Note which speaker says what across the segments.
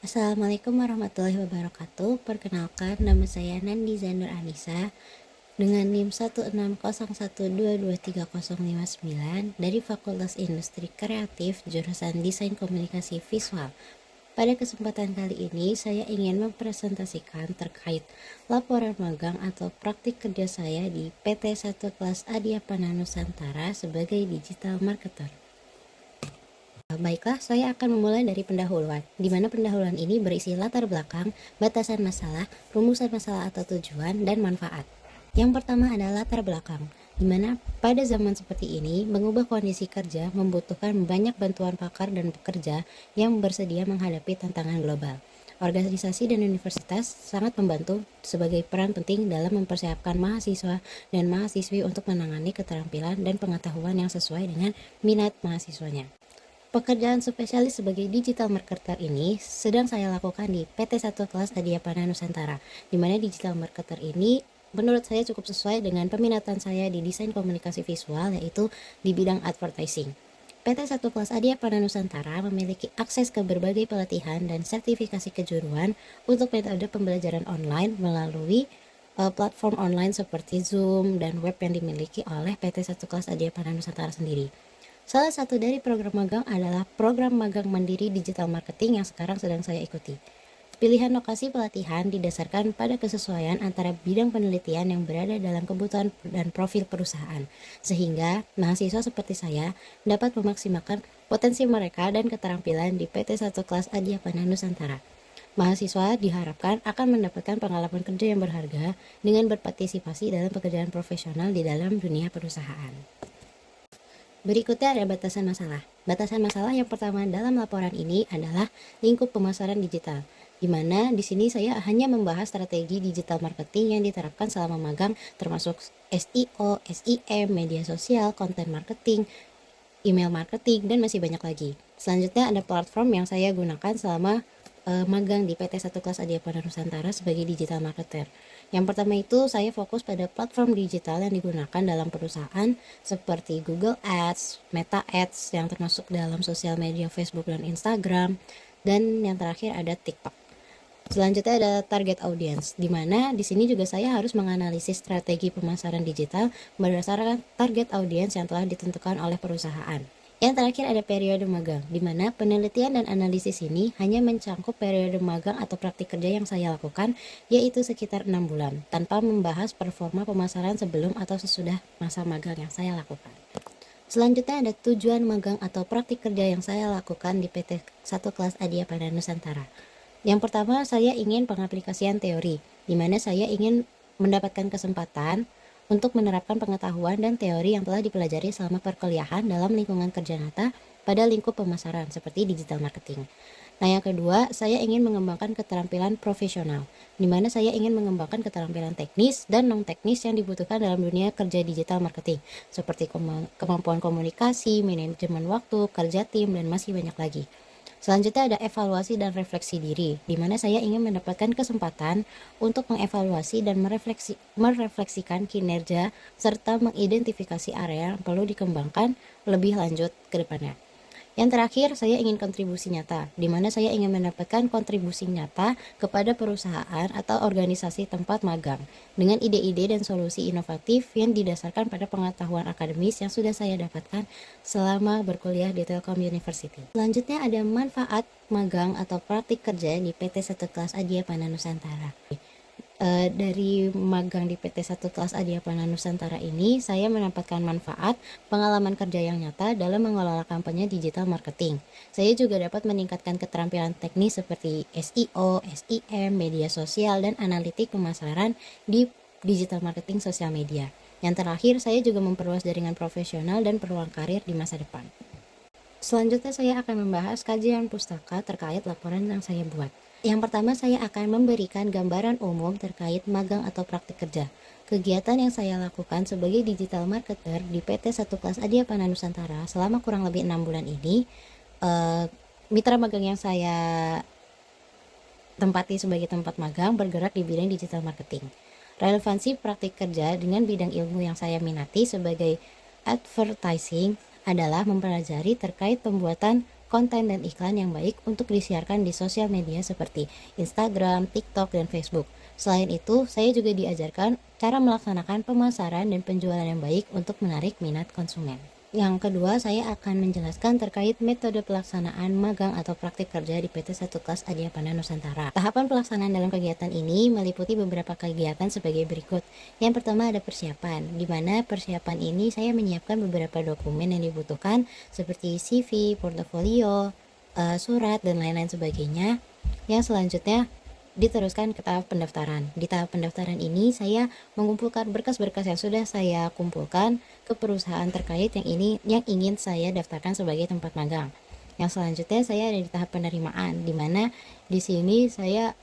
Speaker 1: Assalamualaikum warahmatullahi wabarakatuh. Perkenalkan, nama saya Nandi Zainur Anissa dengan NIM 16012230059 dari Fakultas Industri Kreatif jurusan Desain Komunikasi Visual. Pada kesempatan kali ini, saya ingin mempresentasikan terkait laporan magang atau praktik kerja saya di PT 1 Kelas Adiapana Nusantara sebagai digital marketer. Baiklah, saya akan memulai dari pendahuluan, di mana pendahuluan ini berisi latar belakang, batasan masalah, rumusan masalah atau tujuan, dan manfaat. Yang pertama adalah latar belakang, di mana pada zaman seperti ini, mengubah kondisi kerja membutuhkan banyak bantuan pakar dan pekerja yang bersedia menghadapi tantangan global. Organisasi dan universitas sangat membantu sebagai peran penting dalam mempersiapkan mahasiswa dan mahasiswi untuk menangani keterampilan dan pengetahuan yang sesuai dengan minat mahasiswanya. Pekerjaan spesialis sebagai digital marketer ini sedang saya lakukan di PT 1 Kelas Adiapana Nusantara, di mana digital marketer ini menurut saya cukup sesuai dengan peminatan saya di desain komunikasi visual, yaitu di bidang advertising. PT 1 Kelas Adiapana Nusantara memiliki akses ke berbagai pelatihan dan sertifikasi kejuruan untuk metode pembelajaran online melalui platform online seperti Zoom dan web yang dimiliki oleh PT 1 Kelas Adiapana Nusantara sendiri. Salah satu dari program magang adalah program magang mandiri digital marketing yang sekarang sedang saya ikuti. Pilihan lokasi pelatihan didasarkan pada kesesuaian antara bidang penelitian yang berada dalam kebutuhan dan profil perusahaan, sehingga mahasiswa seperti saya dapat memaksimalkan potensi mereka dan keterampilan di PT 1 Kelas Adiapana Nusantara. Mahasiswa diharapkan akan mendapatkan pengalaman kerja yang berharga dengan berpartisipasi dalam pekerjaan profesional di dalam dunia perusahaan. Berikutnya ada batasan masalah. Batasan masalah yang pertama dalam laporan ini adalah lingkup pemasaran digital, di mana di sini saya hanya membahas strategi digital marketing yang diterapkan selama magang, termasuk SEO, SEM, media sosial, konten marketing, email marketing, dan masih banyak lagi. Selanjutnya ada platform yang saya gunakan selama magang di PT 1 Kelas Adiapana Nusantara sebagai digital marketer. Yang pertama itu saya fokus pada platform digital yang digunakan dalam perusahaan seperti Google Ads, Meta Ads yang termasuk dalam sosial media Facebook dan Instagram, dan yang terakhir ada TikTok. Selanjutnya ada target audience, di mana di sini juga saya harus menganalisis strategi pemasaran digital berdasarkan target audience yang telah ditentukan oleh perusahaan. Yang terakhir ada periode magang, di mana penelitian dan analisis ini hanya mencangkup periode magang atau praktik kerja yang saya lakukan, yaitu sekitar 6 bulan, tanpa membahas performa pemasaran sebelum atau sesudah masa magang yang saya lakukan. Selanjutnya ada tujuan magang atau praktik kerja yang saya lakukan di PT 1 Kelas Adiapana Nusantara. Yang pertama, saya ingin pengaplikasian teori, di mana saya ingin mendapatkan kesempatan untuk menerapkan pengetahuan dan teori yang telah dipelajari selama perkuliahan dalam lingkungan kerja nyata pada lingkup pemasaran seperti digital marketing. Nah, yang kedua, saya ingin mengembangkan keterampilan profesional, di mana saya ingin mengembangkan keterampilan teknis dan non-teknis yang dibutuhkan dalam dunia kerja digital marketing, seperti kemampuan komunikasi, manajemen waktu, kerja tim, dan masih banyak lagi. Selanjutnya ada evaluasi dan refleksi diri, di mana saya ingin mendapatkan kesempatan untuk mengevaluasi dan merefleksikan kinerja serta mengidentifikasi area yang perlu dikembangkan lebih lanjut ke depannya. Yang terakhir, saya ingin kontribusi nyata, di mana saya ingin mendapatkan kontribusi nyata kepada perusahaan atau organisasi tempat magang dengan ide-ide dan solusi inovatif yang didasarkan pada pengetahuan akademis yang sudah saya dapatkan selama berkuliah di Telkom University. Selanjutnya ada manfaat magang atau praktik kerja di PT 1 Kelas Adiapana Nusantara. Dari magang di PT 1 Kelas Adiapana Nusantara ini, saya mendapatkan manfaat pengalaman kerja yang nyata dalam mengelola kampanye digital marketing. Saya juga dapat meningkatkan keterampilan teknis seperti SEO, SEM, media sosial, dan analitik pemasaran di digital marketing sosial media. Yang terakhir, saya juga memperluas jaringan profesional dan peluang karir di masa depan. Selanjutnya saya akan membahas kajian pustaka terkait laporan yang saya buat. Yang pertama, saya akan memberikan gambaran umum terkait magang atau praktik kerja. Kegiatan yang saya lakukan sebagai digital marketer di PT 1 Kelas Adiapana Nusantara selama kurang lebih 6 bulan ini, mitra magang yang saya tempati sebagai tempat magang bergerak di bidang digital marketing. Relevansi praktik kerja dengan bidang ilmu yang saya minati sebagai advertising adalah mempelajari terkait pembuatan konten dan iklan yang baik untuk disiarkan di sosial media seperti Instagram, TikTok, dan Facebook. Selain itu, saya juga diajarkan cara melaksanakan pemasaran dan penjualan yang baik untuk menarik minat konsumen. Yang kedua, saya akan menjelaskan terkait metode pelaksanaan magang atau praktik kerja di PT 1 Kelas Adiapana Nusantara. Tahapan pelaksanaan dalam kegiatan ini meliputi beberapa kegiatan sebagai berikut. Yang pertama ada persiapan, di mana persiapan ini saya menyiapkan beberapa dokumen yang dibutuhkan seperti CV, portofolio, surat, dan lain-lain sebagainya. Yang selanjutnya diteruskan ke tahap pendaftaran. Di tahap pendaftaran ini saya mengumpulkan berkas-berkas yang sudah saya kumpulkan ke perusahaan terkait yang ingin saya daftarkan sebagai tempat magang. Yang selanjutnya saya ada di tahap penerimaan, di mana di sini saya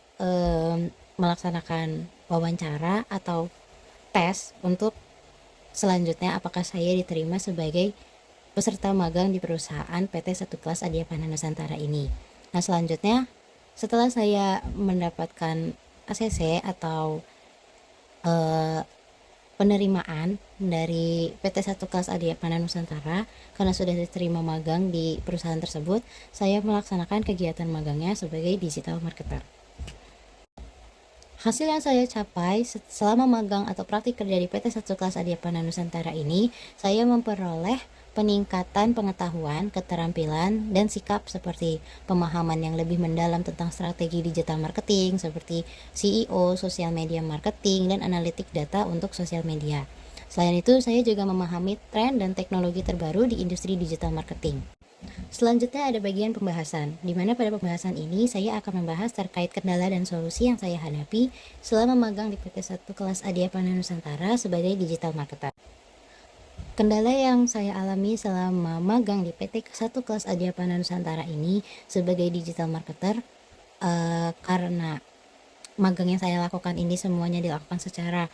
Speaker 1: melaksanakan wawancara atau tes untuk selanjutnya apakah saya diterima sebagai peserta magang di perusahaan PT 1 Kelas Adiapana Nusantara ini. Nah, selanjutnya setelah saya mendapatkan ACC atau penerimaan dari PT 1 Kelas Adiapana Nusantara karena sudah diterima magang di perusahaan tersebut, saya melaksanakan kegiatan magangnya sebagai digital marketer. Hasil yang saya capai selama magang atau praktik kerja di PT 1 Kelas Adiapana Nusantara ini, saya memperoleh peningkatan pengetahuan, keterampilan, dan sikap seperti pemahaman yang lebih mendalam tentang strategi digital marketing seperti CEO, social media marketing, dan analitik data untuk sosial media. Selain itu, saya juga memahami tren dan teknologi terbaru di industri digital marketing. Selanjutnya ada bagian pembahasan, di mana pada pembahasan ini saya akan membahas terkait kendala dan solusi yang saya hadapi selama magang di PT 1 Kelas Adiapana Nusantara sebagai digital marketer. Kendala yang saya alami selama magang di PT 1 Kelas Adiapana Nusantara ini sebagai digital marketer karena magang yang saya lakukan ini semuanya dilakukan secara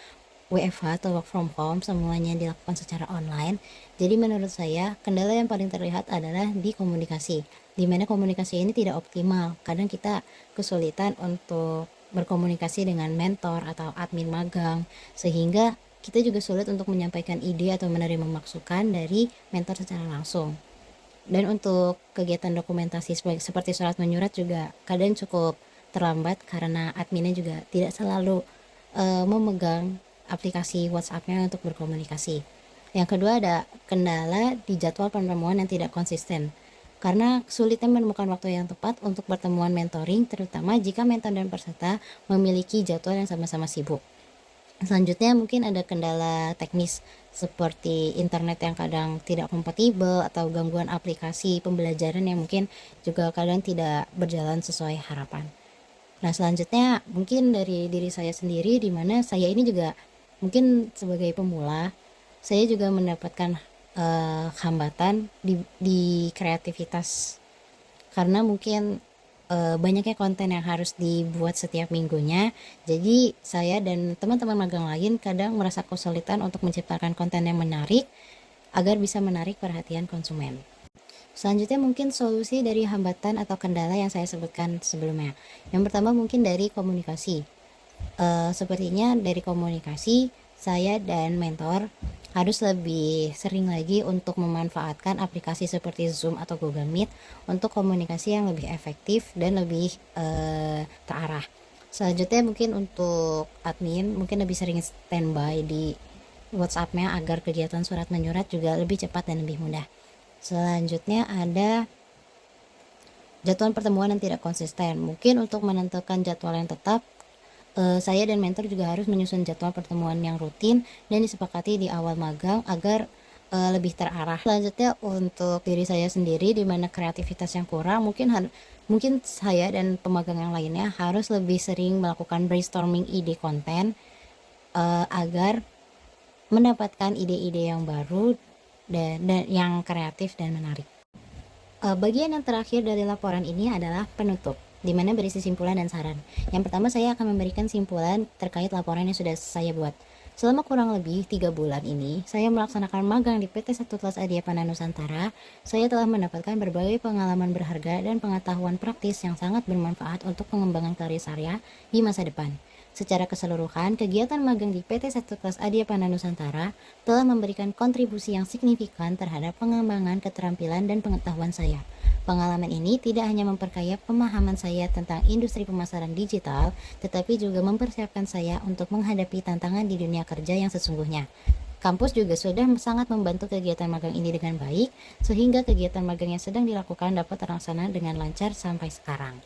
Speaker 1: WFH atau work from home, semuanya dilakukan secara online. Jadi menurut saya kendala yang paling terlihat adalah di komunikasi, di mana komunikasi ini tidak optimal. Kadang kita kesulitan untuk berkomunikasi dengan mentor atau admin magang, sehingga kita juga sulit untuk menyampaikan ide atau menerima masukan dari mentor secara langsung. Dan untuk kegiatan dokumentasi seperti surat menyurat juga kadang cukup terlambat karena adminnya juga tidak selalu memegang aplikasi WhatsApp-nya untuk berkomunikasi. Yang kedua ada kendala di jadwal pertemuan yang tidak konsisten. Karena sulitnya menemukan waktu yang tepat untuk pertemuan mentoring, terutama jika mentor dan peserta memiliki jadwal yang sama-sama sibuk. Selanjutnya mungkin ada kendala teknis seperti internet yang kadang tidak kompatibel atau gangguan aplikasi pembelajaran yang mungkin juga kadang tidak berjalan sesuai harapan. Nah, selanjutnya mungkin dari diri saya sendiri, di mana saya ini juga mungkin sebagai pemula, saya juga mendapatkan hambatan di kreativitas karena mungkin banyaknya konten yang harus dibuat setiap minggunya. Jadi saya dan teman-teman magang lain kadang merasa kesulitan untuk menciptakan konten yang menarik agar bisa menarik perhatian konsumen. Selanjutnya mungkin solusi dari hambatan atau kendala yang saya sebutkan sebelumnya. Yang pertama mungkin dari komunikasi. Sepertinya dari komunikasi saya dan mentor harus lebih sering lagi untuk memanfaatkan aplikasi seperti Zoom atau Google Meet untuk komunikasi yang lebih efektif dan lebih terarah. Selanjutnya mungkin untuk admin mungkin lebih sering standby di WhatsApp-nya agar kegiatan surat menyurat juga lebih cepat dan lebih mudah. Selanjutnya ada jadwal pertemuan yang tidak konsisten. Mungkin untuk menentukan jadwal yang tetap, saya dan mentor juga harus menyusun jadwal pertemuan yang rutin dan disepakati di awal magang agar lebih terarah. Selanjutnya untuk diri saya sendiri, di mana kreativitas yang kurang, mungkin saya dan pemagang yang lainnya harus lebih sering melakukan brainstorming ide konten agar mendapatkan ide-ide yang baru dan yang kreatif dan menarik. Bagian yang terakhir dari laporan ini adalah penutup, di mana berisi simpulan dan saran. Yang pertama saya akan memberikan simpulan terkait laporan yang sudah saya buat. Selama kurang lebih 3 bulan ini, saya melaksanakan magang di PT 1 Kelas Adiapana Nusantara. Saya telah mendapatkan berbagai pengalaman berharga dan pengetahuan praktis yang sangat bermanfaat untuk pengembangan karir saya di masa depan. Secara keseluruhan, kegiatan magang di PT Satu Kelas Adiapana Nusantara telah memberikan kontribusi yang signifikan terhadap pengembangan keterampilan dan pengetahuan saya. Pengalaman ini tidak hanya memperkaya pemahaman saya tentang industri pemasaran digital, tetapi juga mempersiapkan saya untuk menghadapi tantangan di dunia kerja yang sesungguhnya. Kampus juga sudah sangat membantu kegiatan magang ini dengan baik, sehingga kegiatan magang yang sedang dilakukan dapat terlaksana dengan lancar sampai sekarang.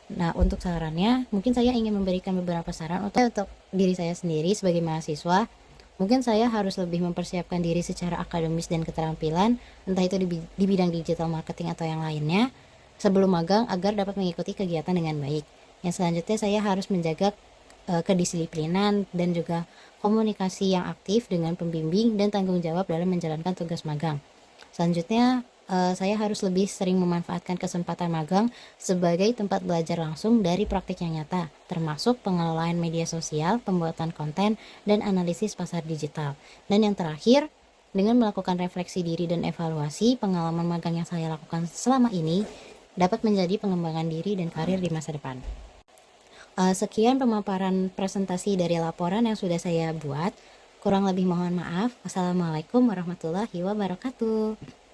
Speaker 1: Nah, untuk sarannya, mungkin saya ingin memberikan beberapa saran untuk diri saya sendiri sebagai mahasiswa. Mungkin saya harus lebih mempersiapkan diri secara akademis dan keterampilan, entah itu di bidang digital marketing atau yang lainnya, sebelum magang agar dapat mengikuti kegiatan dengan baik. Yang selanjutnya saya harus menjaga kedisiplinan dan juga komunikasi yang aktif dengan pembimbing dan tanggung jawab dalam menjalankan tugas magang. Selanjutnya, saya harus lebih sering memanfaatkan kesempatan magang sebagai tempat belajar langsung dari praktik yang nyata, termasuk pengelolaan media sosial, pembuatan konten, dan analisis pasar digital. Dan yang terakhir, dengan melakukan refleksi diri dan evaluasi, pengalaman magang yang saya lakukan selama ini dapat menjadi pengembangan diri dan karir di masa depan. Sekian pemaparan presentasi dari laporan yang sudah saya buat. Kurang lebih mohon maaf. Wassalamualaikum warahmatullahi wabarakatuh.